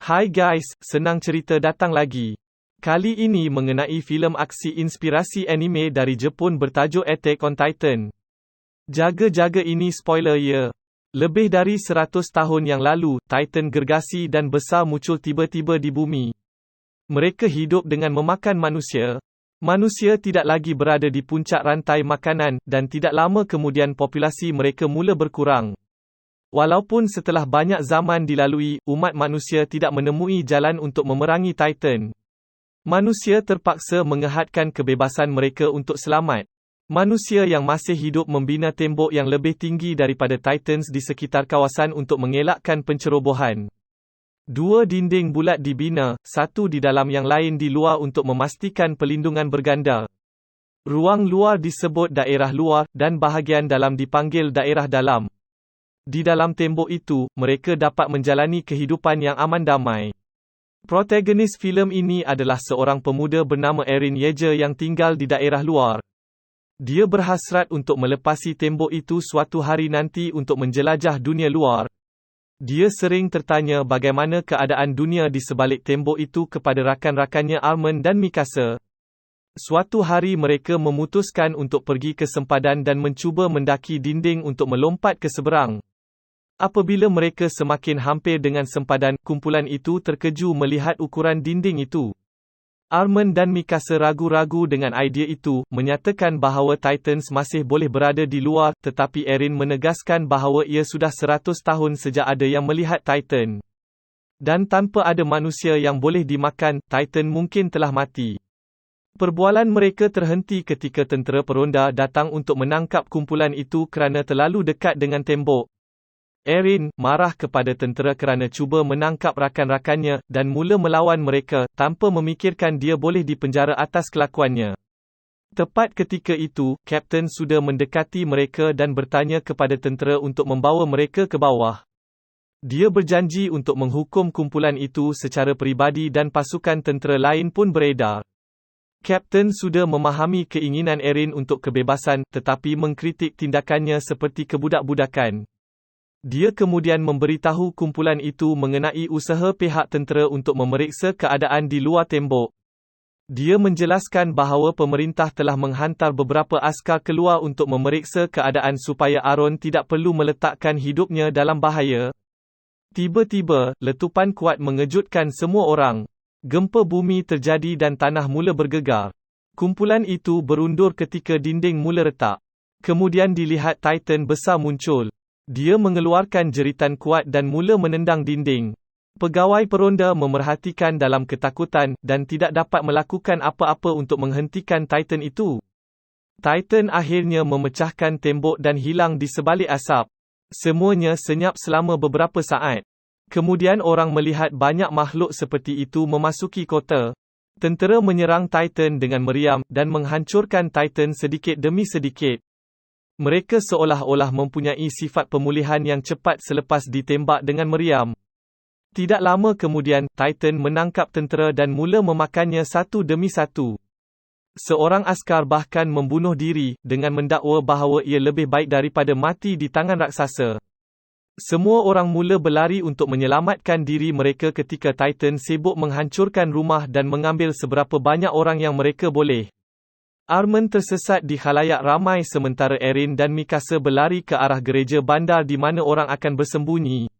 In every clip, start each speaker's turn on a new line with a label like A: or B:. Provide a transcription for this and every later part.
A: Hai guys, senang cerita datang lagi. Kali ini mengenai filem aksi inspirasi anime dari Jepun bertajuk Attack on Titan. Jaga-jaga ini spoiler ya. Lebih dari 100 tahun yang lalu, Titan gergasi dan besar muncul tiba-tiba di bumi. Mereka hidup dengan memakan manusia. Manusia tidak lagi berada di puncak rantai makanan, dan tidak lama kemudian populasi mereka mula berkurang. Walaupun setelah banyak zaman dilalui, umat manusia tidak menemui jalan untuk memerangi Titan. Manusia terpaksa mengehadkan kebebasan mereka untuk selamat. Manusia yang masih hidup membina tembok yang lebih tinggi daripada Titans di sekitar kawasan untuk mengelakkan pencerobohan. Dua dinding bulat dibina, satu di dalam yang lain di luar untuk memastikan pelindungan berganda. Ruang luar disebut daerah luar, dan bahagian dalam dipanggil daerah dalam. Di dalam tembok itu, mereka dapat menjalani kehidupan yang aman damai. Protagonis filem ini adalah seorang pemuda bernama Eren Yeager yang tinggal di daerah luar. Dia berhasrat untuk melepasi tembok itu suatu hari nanti untuk menjelajah dunia luar. Dia sering tertanya bagaimana keadaan dunia di sebalik tembok itu kepada rakan-rakannya Armin dan Mikasa. Suatu hari mereka memutuskan untuk pergi ke sempadan dan mencuba mendaki dinding untuk melompat ke seberang. Apabila mereka semakin hampir dengan sempadan, kumpulan itu terkeju melihat ukuran dinding itu. Armin dan Mikasa ragu-ragu dengan idea itu, menyatakan bahawa Titans masih boleh berada di luar, tetapi Eren menegaskan bahawa ia sudah 100 tahun sejak ada yang melihat Titan. Dan tanpa ada manusia yang boleh dimakan, Titan mungkin telah mati. Perbualan mereka terhenti ketika tentera peronda datang untuk menangkap kumpulan itu kerana terlalu dekat dengan tembok. Eren marah kepada tentera kerana cuba menangkap rakan-rakannya, dan mula melawan mereka, tanpa memikirkan dia boleh dipenjara atas kelakuannya. Tepat ketika itu, Kapten sudah mendekati mereka dan bertanya kepada tentera untuk membawa mereka ke bawah. Dia berjanji untuk menghukum kumpulan itu secara peribadi dan pasukan tentera lain pun beredar. Kapten sudah memahami keinginan Eren untuk kebebasan, tetapi mengkritik tindakannya seperti kebudak-budakan. Dia kemudian memberitahu kumpulan itu mengenai usaha pihak tentera untuk memeriksa keadaan di luar tembok. Dia menjelaskan bahawa pemerintah telah menghantar beberapa askar keluar untuk memeriksa keadaan supaya Aron tidak perlu meletakkan hidupnya dalam bahaya. Tiba-tiba, letupan kuat mengejutkan semua orang. Gempa bumi terjadi dan tanah mula bergegar. Kumpulan itu berundur ketika dinding mula retak. Kemudian dilihat Titan besar muncul. Dia mengeluarkan jeritan kuat dan mula menendang dinding. Pegawai peronda memerhatikan dalam ketakutan, dan tidak dapat melakukan apa-apa untuk menghentikan Titan itu. Titan akhirnya memecahkan tembok dan hilang di sebalik asap. Semuanya senyap selama beberapa saat. Kemudian orang melihat banyak makhluk seperti itu memasuki kota. Tentera menyerang Titan dengan meriam, dan menghancurkan Titan sedikit demi sedikit. Mereka seolah-olah mempunyai sifat pemulihan yang cepat selepas ditembak dengan meriam. Tidak lama kemudian, Titan menangkap tentera dan mula memakannya satu demi satu. Seorang askar bahkan membunuh diri, dengan mendakwa bahawa ia lebih baik daripada mati di tangan raksasa. Semua orang mula berlari untuk menyelamatkan diri mereka ketika Titan sibuk menghancurkan rumah dan mengambil seberapa banyak orang yang mereka boleh. Armin tersesat di khalayak ramai sementara Eren dan Mikasa berlari ke arah gereja bandar di mana orang akan bersembunyi.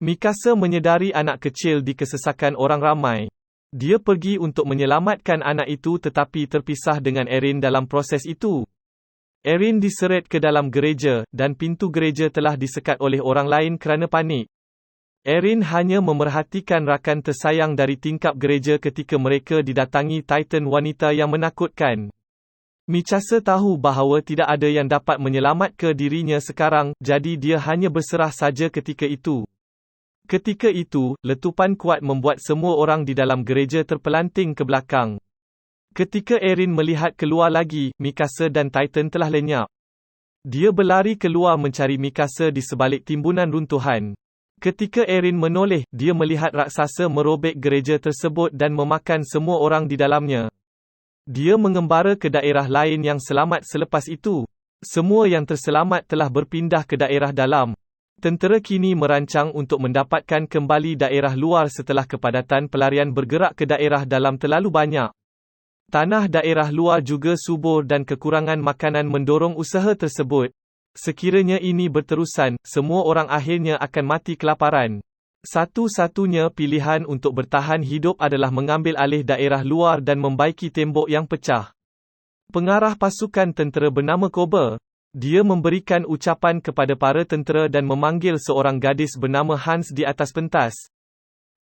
A: Mikasa menyedari anak kecil di kesesakan orang ramai. Dia pergi untuk menyelamatkan anak itu tetapi terpisah dengan Eren dalam proses itu. Eren diseret ke dalam gereja, dan pintu gereja telah disekat oleh orang lain kerana panik. Eren hanya memerhatikan rakan tersayang dari tingkap gereja ketika mereka didatangi Titan wanita yang menakutkan. Mikasa tahu bahawa tidak ada yang dapat menyelamatkan dirinya sekarang, jadi dia hanya berserah saja ketika itu. Ketika itu, letupan kuat membuat semua orang di dalam gereja terpelanting ke belakang. Ketika Eren melihat keluar lagi, Mikasa dan Titan telah lenyap. Dia berlari keluar mencari Mikasa di sebalik timbunan runtuhan. Ketika Eren menoleh, dia melihat raksasa merobek gereja tersebut dan memakan semua orang di dalamnya. Dia mengembara ke daerah lain yang selamat selepas itu. Semua yang terselamat telah berpindah ke daerah dalam. Tentera kini merancang untuk mendapatkan kembali daerah luar setelah kepadatan pelarian bergerak ke daerah dalam terlalu banyak. Tanah daerah luar juga subur dan kekurangan makanan mendorong usaha tersebut. Sekiranya ini berterusan, semua orang akhirnya akan mati kelaparan. Satu-satunya pilihan untuk bertahan hidup adalah mengambil alih daerah luar dan membaiki tembok yang pecah. Pengarah pasukan tentera bernama Kober, dia memberikan ucapan kepada para tentera dan memanggil seorang gadis bernama Hans di atas pentas.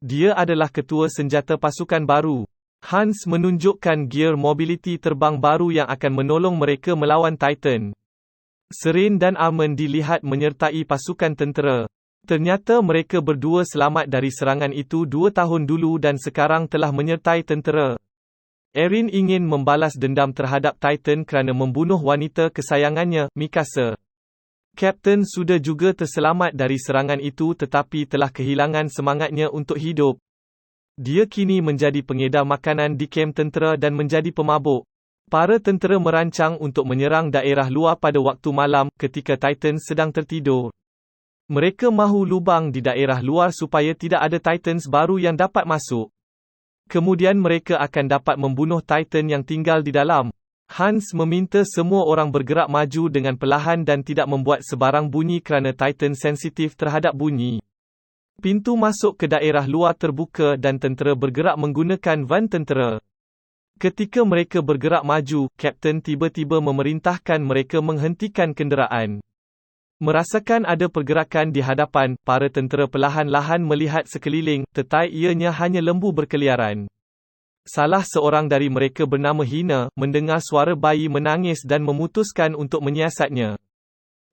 A: Dia adalah ketua senjata pasukan baru. Hans menunjukkan gear mobility terbang baru yang akan menolong mereka melawan Titan. Serain dan Armand dilihat menyertai pasukan tentera. Ternyata mereka berdua selamat dari serangan itu 2 tahun dulu dan sekarang telah menyertai tentera. Erin ingin membalas dendam terhadap Titan kerana membunuh wanita kesayangannya, Mikasa. Kapten sudah juga terselamat dari serangan itu tetapi telah kehilangan semangatnya untuk hidup. Dia kini menjadi pengedar makanan di kem tentera dan menjadi pemabuk. Para tentera merancang untuk menyerang daerah luar pada waktu malam ketika Titan sedang tertidur. Mereka mahu lubang di daerah luar supaya tidak ada Titans baru yang dapat masuk. Kemudian mereka akan dapat membunuh Titan yang tinggal di dalam. Hans meminta semua orang bergerak maju dengan perlahan dan tidak membuat sebarang bunyi kerana Titan sensitif terhadap bunyi. Pintu masuk ke daerah luar terbuka dan tentera bergerak menggunakan van tentera. Ketika mereka bergerak maju, Kapten tiba-tiba memerintahkan mereka menghentikan kenderaan. Merasakan ada pergerakan di hadapan, para tentera perlahan-lahan melihat sekeliling, tetapi ianya hanya lembu berkeliaran. Salah seorang dari mereka bernama Hina, mendengar suara bayi menangis dan memutuskan untuk menyiasatnya.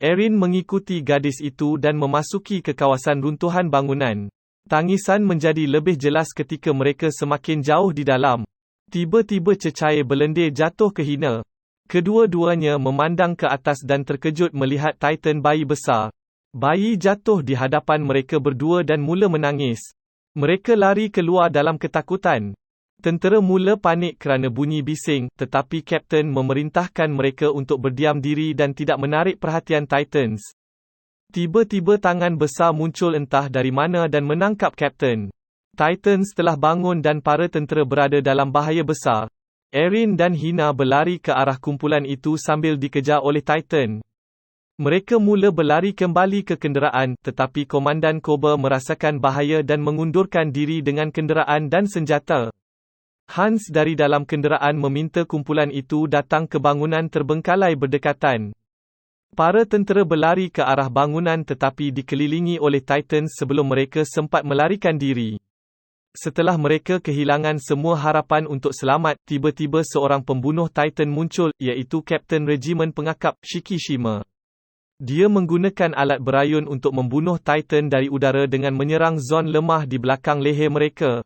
A: Erin mengikuti gadis itu dan memasuki ke kawasan runtuhan bangunan. Tangisan menjadi lebih jelas ketika mereka semakin jauh di dalam. Tiba-tiba cecair berlendir jatuh ke Hina. Kedua-duanya memandang ke atas dan terkejut melihat Titan bayi besar. Bayi jatuh di hadapan mereka berdua dan mula menangis. Mereka lari keluar dalam ketakutan. Tentera mula panik kerana bunyi bising, tetapi Kapten memerintahkan mereka untuk berdiam diri dan tidak menarik perhatian Titans. Tiba-tiba tangan besar muncul entah dari mana dan menangkap Kapten. Titans telah bangun dan para tentera berada dalam bahaya besar. Erin dan Hina berlari ke arah kumpulan itu sambil dikejar oleh Titan. Mereka mula berlari kembali ke kenderaan, tetapi Komandan Kober merasakan bahaya dan mengundurkan diri dengan kenderaan dan senjata. Hans dari dalam kenderaan meminta kumpulan itu datang ke bangunan terbengkalai berdekatan. Para tentera berlari ke arah bangunan tetapi dikelilingi oleh Titans sebelum mereka sempat melarikan diri. Setelah mereka kehilangan semua harapan untuk selamat, tiba-tiba seorang pembunuh Titan muncul, iaitu Kapten Regimen Pengakap, Shikishima. Dia menggunakan alat berayun untuk membunuh Titan dari udara dengan menyerang zon lemah di belakang leher mereka.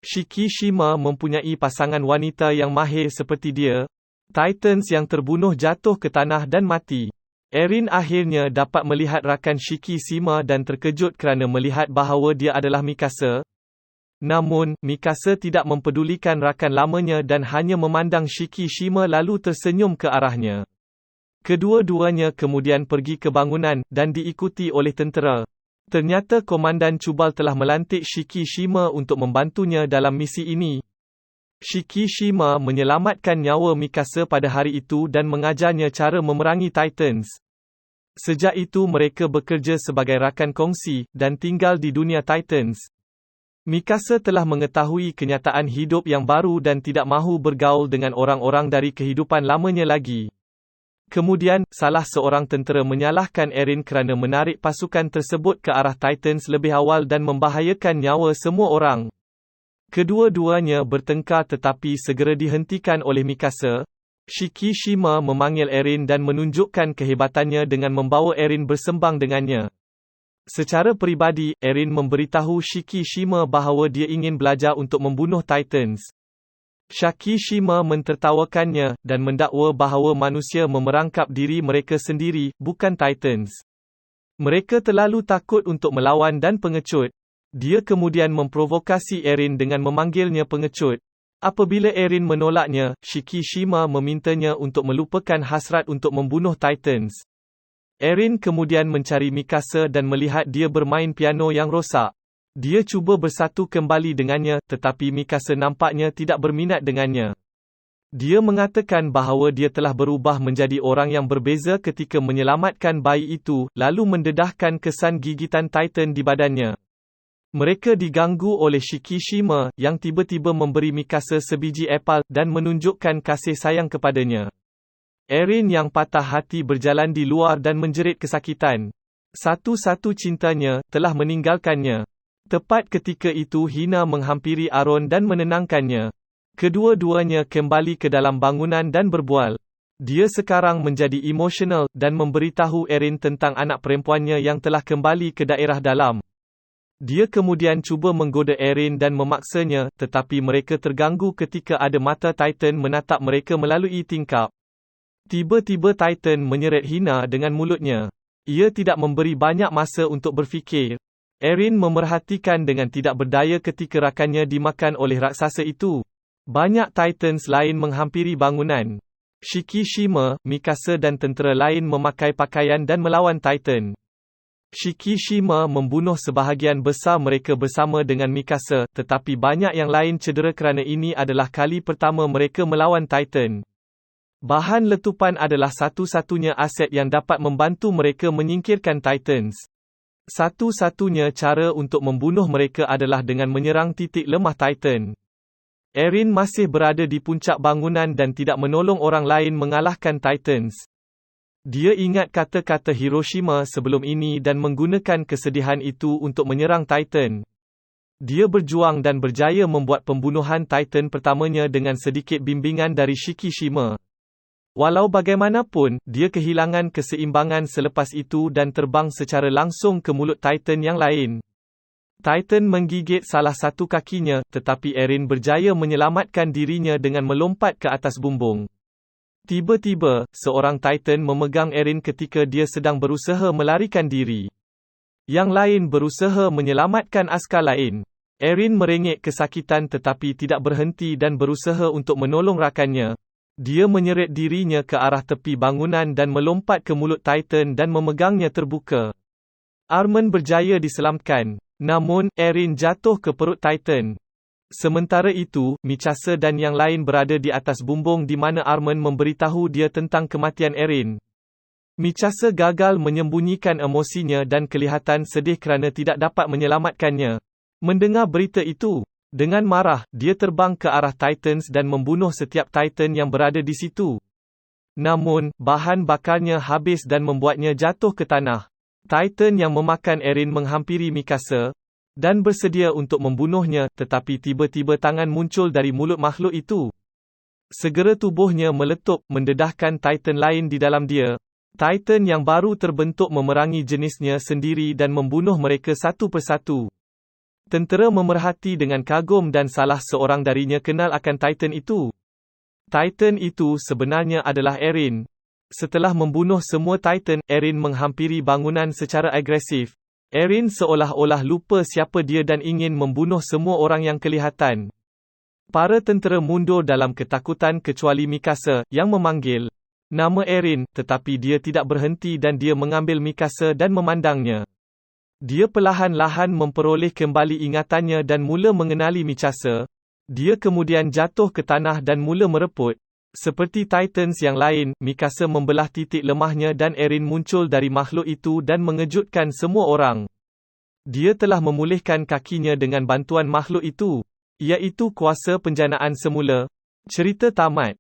A: Shikishima mempunyai pasangan wanita yang mahir seperti dia. Titans yang terbunuh jatuh ke tanah dan mati. Erin akhirnya dapat melihat rakan Shikishima dan terkejut kerana melihat bahawa dia adalah Mikasa. Namun, Mikasa tidak mempedulikan rakan lamanya dan hanya memandang Shikishima lalu tersenyum ke arahnya. Kedua-duanya kemudian pergi ke bangunan, dan diikuti oleh tentera. Ternyata Komandan Cubal telah melantik Shikishima untuk membantunya dalam misi ini. Shikishima menyelamatkan nyawa Mikasa pada hari itu dan mengajarnya cara memerangi Titans. Sejak itu mereka bekerja sebagai rakan kongsi, dan tinggal di dunia Titans. Mikasa telah mengetahui kenyataan hidup yang baru dan tidak mahu bergaul dengan orang-orang dari kehidupan lamanya lagi. Kemudian, salah seorang tentera menyalahkan Erin kerana menarik pasukan tersebut ke arah Titans lebih awal dan membahayakan nyawa semua orang. Kedua-duanya bertengkar tetapi segera dihentikan oleh Mikasa. Shikishima memanggil Erin dan menunjukkan kehebatannya dengan membawa Erin bersembang dengannya. Secara peribadi, Erin memberitahu Shikishima bahawa dia ingin belajar untuk membunuh Titans. Shikishima mentertawakannya, dan mendakwa bahawa manusia memerangkap diri mereka sendiri, bukan Titans. Mereka terlalu takut untuk melawan dan pengecut. Dia kemudian memprovokasi Erin dengan memanggilnya pengecut. Apabila Erin menolaknya, Shikishima memintanya untuk melupakan hasrat untuk membunuh Titans. Erin kemudian mencari Mikasa dan melihat dia bermain piano yang rosak. Dia cuba bersatu kembali dengannya, tetapi Mikasa nampaknya tidak berminat dengannya. Dia mengatakan bahawa dia telah berubah menjadi orang yang berbeza ketika menyelamatkan bayi itu, lalu mendedahkan kesan gigitan Titan di badannya. Mereka diganggu oleh Shikishima, yang tiba-tiba memberi Mikasa sebiji apel, dan menunjukkan kasih sayang kepadanya. Erin yang patah hati berjalan di luar dan menjerit kesakitan. Satu-satu cintanya, telah meninggalkannya. Tepat ketika itu Hina menghampiri Aron dan menenangkannya. Kedua-duanya kembali ke dalam bangunan dan berbual. Dia sekarang menjadi emosional, dan memberitahu Erin tentang anak perempuannya yang telah kembali ke daerah dalam. Dia kemudian cuba menggoda Erin dan memaksanya, tetapi mereka terganggu ketika ada mata Titan menatap mereka melalui tingkap. Tiba-tiba Titan menyeret Hina dengan mulutnya. Ia tidak memberi banyak masa untuk berfikir. Erin memerhatikan dengan tidak berdaya ketika rakannya dimakan oleh raksasa itu. Banyak Titans lain menghampiri bangunan. Shikishima, Mikasa dan tentera lain memakai pakaian dan melawan Titan. Shikishima membunuh sebahagian besar mereka bersama dengan Mikasa, tetapi banyak yang lain cedera kerana ini adalah kali pertama mereka melawan Titan. Bahan letupan adalah satu-satunya aset yang dapat membantu mereka menyingkirkan Titans. Satu-satunya cara untuk membunuh mereka adalah dengan menyerang titik lemah Titan. Erin masih berada di puncak bangunan dan tidak menolong orang lain mengalahkan Titans. Dia ingat kata-kata Hiroshima sebelum ini dan menggunakan kesedihan itu untuk menyerang Titan. Dia berjuang dan berjaya membuat pembunuhan Titan pertamanya dengan sedikit bimbingan dari Shikishima. Walau bagaimanapun, dia kehilangan keseimbangan selepas itu dan terbang secara langsung ke mulut Titan yang lain. Titan menggigit salah satu kakinya, tetapi Erin berjaya menyelamatkan dirinya dengan melompat ke atas bumbung. Tiba-tiba, seorang Titan memegang Erin ketika dia sedang berusaha melarikan diri. Yang lain berusaha menyelamatkan askar lain. Erin merengek kesakitan tetapi tidak berhenti dan berusaha untuk menolong rakannya. Dia menyeret dirinya ke arah tepi bangunan dan melompat ke mulut Titan dan memegangnya terbuka. Armin berjaya diselamatkan. Namun, Erin jatuh ke perut Titan. Sementara itu, Mikasa dan yang lain berada di atas bumbung di mana Armin memberitahu dia tentang kematian Erin. Mikasa gagal menyembunyikan emosinya dan kelihatan sedih kerana tidak dapat menyelamatkannya. Mendengar berita itu, dengan marah, dia terbang ke arah Titans dan membunuh setiap Titan yang berada di situ. Namun, bahan bakarnya habis dan membuatnya jatuh ke tanah. Titan yang memakan Erin menghampiri Mikasa dan bersedia untuk membunuhnya, tetapi tiba-tiba tangan muncul dari mulut makhluk itu. Segera tubuhnya meletup, mendedahkan Titan lain di dalam dia. Titan yang baru terbentuk memerangi jenisnya sendiri dan membunuh mereka satu persatu. Tentera memerhati dengan kagum dan salah seorang darinya kenal akan Titan itu. Titan itu sebenarnya adalah Erin. Setelah membunuh semua Titan, Erin menghampiri bangunan secara agresif. Erin seolah-olah lupa siapa dia dan ingin membunuh semua orang yang kelihatan. Para tentera mundur dalam ketakutan kecuali Mikasa, yang memanggil nama Erin, tetapi dia tidak berhenti dan dia mengambil Mikasa dan memandangnya. Dia perlahan-lahan memperoleh kembali ingatannya dan mula mengenali Mikasa. Dia kemudian jatuh ke tanah dan mula mereput. Seperti Titans yang lain, Mikasa membelah titik lemahnya dan Erin muncul dari makhluk itu dan mengejutkan semua orang. Dia telah memulihkan kakinya dengan bantuan makhluk itu, iaitu kuasa penjanaan semula. Cerita tamat.